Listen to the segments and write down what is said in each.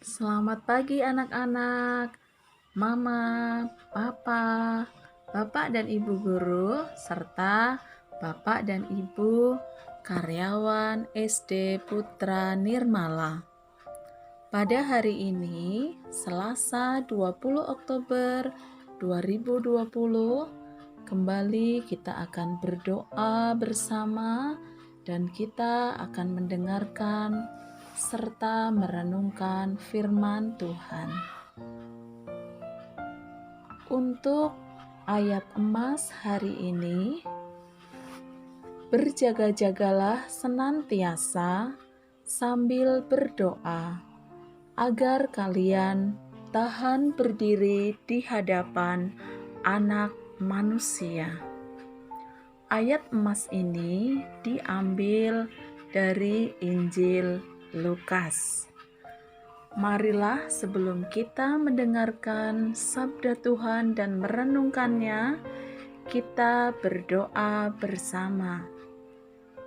Selamat pagi anak-anak, Mama, Papa, Bapak dan Ibu guru, serta Bapak dan Ibu karyawan SD Putra Nirmala. Pada hari ini, Selasa 20 Oktober 2020, kembali kita akan berdoa bersama dan kita akan mendengarkan serta merenungkan firman Tuhan. Untuk ayat emas hari ini, berjaga-jagalah senantiasa sambil berdoa, agar kalian tahan berdiri di hadapan Anak Manusia. Ayat emas ini diambil dari Injil Lukas. Marilah sebelum kita mendengarkan sabda Tuhan dan merenungkannya, kita berdoa bersama.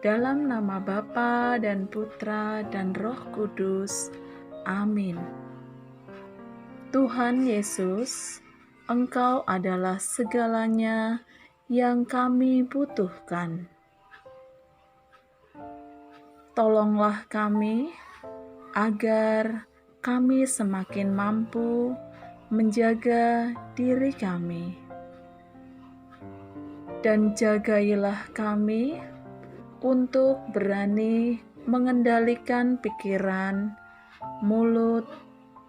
Dalam nama Bapa dan Putra dan Roh Kudus. Amin. Tuhan Yesus, Engkau adalah segalanya yang kami butuhkan. Tolonglah kami agar kami semakin mampu menjaga diri kami. Dan jagailah kami untuk berani mengendalikan pikiran, mulut,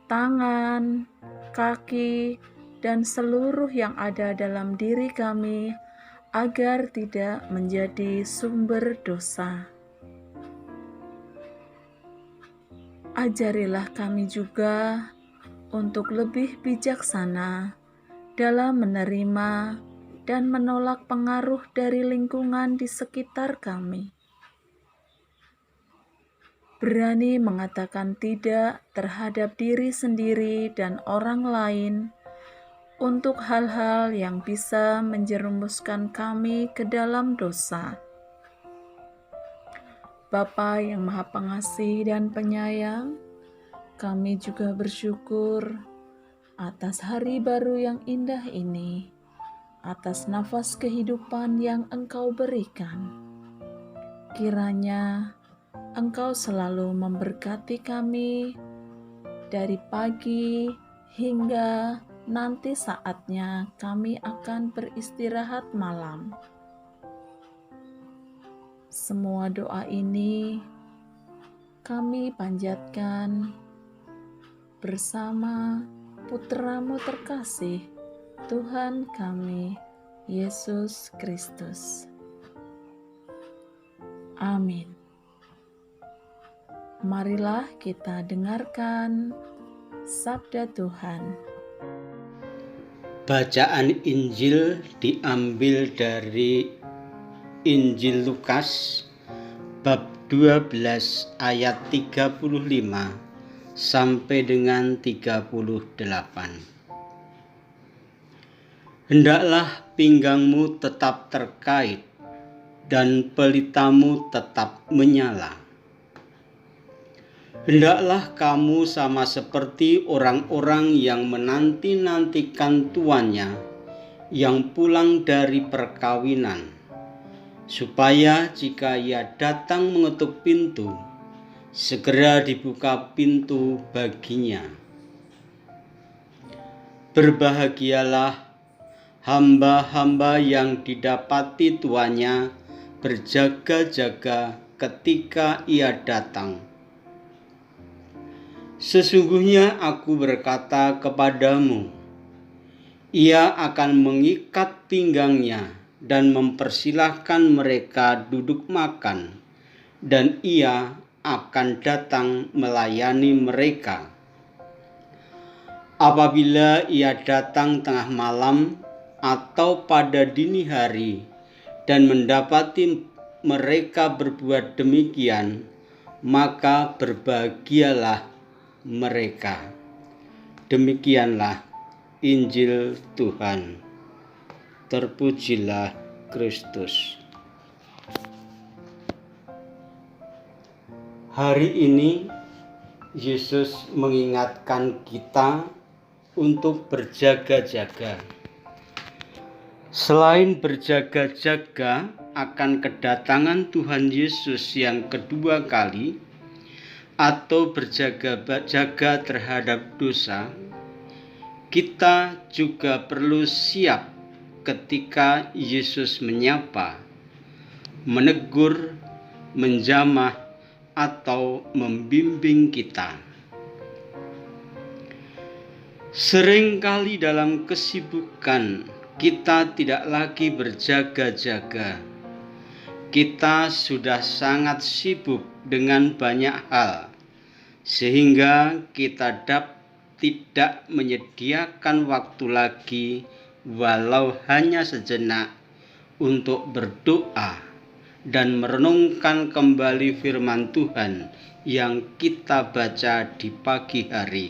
tangan, kaki, dan seluruh yang ada dalam diri kami agar tidak menjadi sumber dosa. Ajarilah kami juga untuk lebih bijaksana dalam menerima dan menolak pengaruh dari lingkungan di sekitar kami. Berani mengatakan tidak terhadap diri sendiri dan orang lain untuk hal-hal yang bisa menjerumuskan kami ke dalam dosa. Bapa yang Maha Pengasih dan Penyayang, kami juga bersyukur atas hari baru yang indah ini, atas nafas kehidupan yang Engkau berikan. Kiranya Engkau selalu memberkati kami dari pagi hingga nanti saatnya kami akan beristirahat malam. Semua doa ini kami panjatkan bersama Putra-Mu terkasih, Tuhan kami, Yesus Kristus. Amin. Marilah kita dengarkan sabda Tuhan. Bacaan Injil diambil dari Injil Lukas bab 12 ayat 35 sampai dengan 38. Hendaklah pinggangmu tetap terkait dan pelitamu tetap menyala. Hendaklah kamu sama seperti orang-orang yang menanti-nantikan tuannya yang pulang dari perkawinan, supaya jika ia datang mengetuk pintu, segera dibuka pintu baginya. Berbahagialah hamba-hamba yang didapati tuannya berjaga-jaga ketika ia datang. Sesungguhnya aku berkata kepadamu, ia akan mengikat pinggangnya dan mempersilahkan mereka duduk makan, dan ia akan datang melayani mereka. Apabila ia datang tengah malam atau pada dini hari dan mendapati mereka berbuat demikian, maka berbahagialah mereka. Demikianlah Injil Tuhan. Terpujilah Kristus. Hari ini Yesus mengingatkan kita untuk berjaga-jaga. Selain berjaga-jaga akan kedatangan Tuhan Yesus yang kedua kali, atau berjaga-jaga terhadap dosa, kita juga perlu siap ketika Yesus menyapa, menegur, menjamah, atau membimbing kita. Seringkali dalam kesibukan kita tidak lagi berjaga-jaga. Kita sudah sangat sibuk dengan banyak hal, sehingga kita tidak menyediakan waktu lagi, walau hanya sejenak, untuk berdoa dan merenungkan kembali firman Tuhan yang kita baca di pagi hari.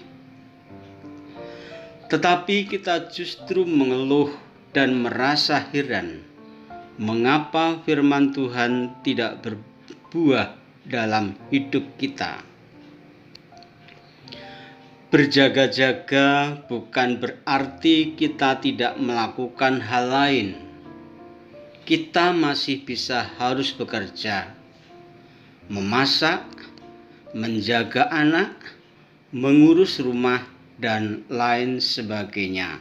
Tetapi kita justru mengeluh dan merasa heran, mengapa firman Tuhan tidak berbuah dalam hidup kita. Berjaga-jaga bukan berarti kita tidak melakukan hal lain. Kita masih harus bekerja, memasak, menjaga anak, mengurus rumah, dan lain sebagainya.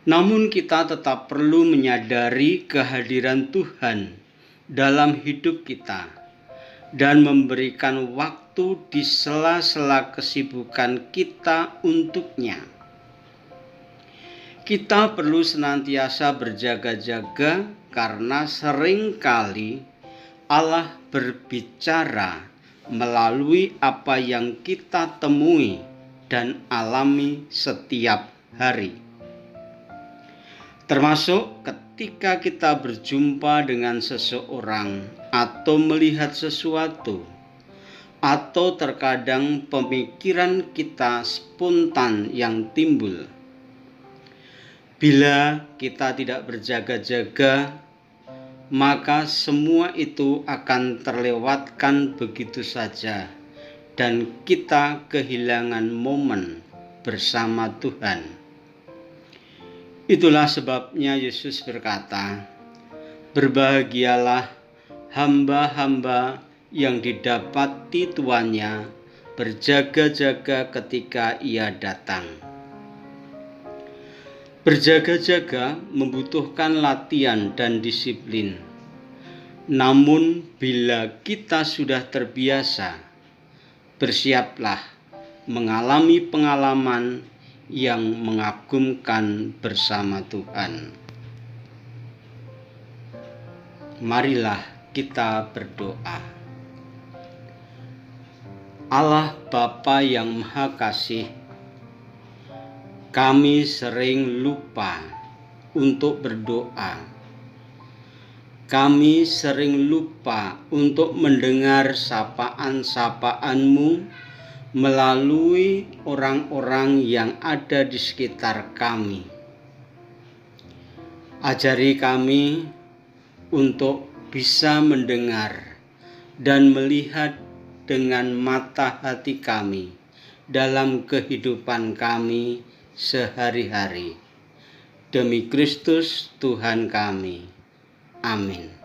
Namun kita tetap perlu menyadari kehadiran Tuhan dalam hidup kita dan memberikan waktu di sela-sela kesibukan kita untuknya. Kita perlu senantiasa berjaga-jaga karena seringkali Allah berbicara melalui apa yang kita temui dan alami setiap hari. Termasuk ketika kita berjumpa dengan seseorang atau melihat sesuatu, atau terkadang pemikiran kita spontan yang timbul. Bila kita tidak berjaga-jaga, maka semua itu akan terlewatkan begitu saja dan kita kehilangan momen bersama Tuhan. Itulah sebabnya Yesus berkata, "Berbahagialah hamba-hamba yang didapati tuannya berjaga-jaga ketika ia datang." Berjaga-jaga membutuhkan latihan dan disiplin. Namun bila kita sudah terbiasa, bersiaplah mengalami pengalaman yang mengagumkan bersama Tuhan. Marilah kita berdoa. Allah Bapa yang Maha Kasih, kami sering lupa untuk berdoa. Kami sering lupa untuk mendengar sapaan-sapaan-Mu melalui orang-orang yang ada di sekitar kami. Ajari kami untuk bisa mendengar dan melihat dengan mata hati kami dalam kehidupan kami sehari-hari. Demi Kristus Tuhan kami. Amin.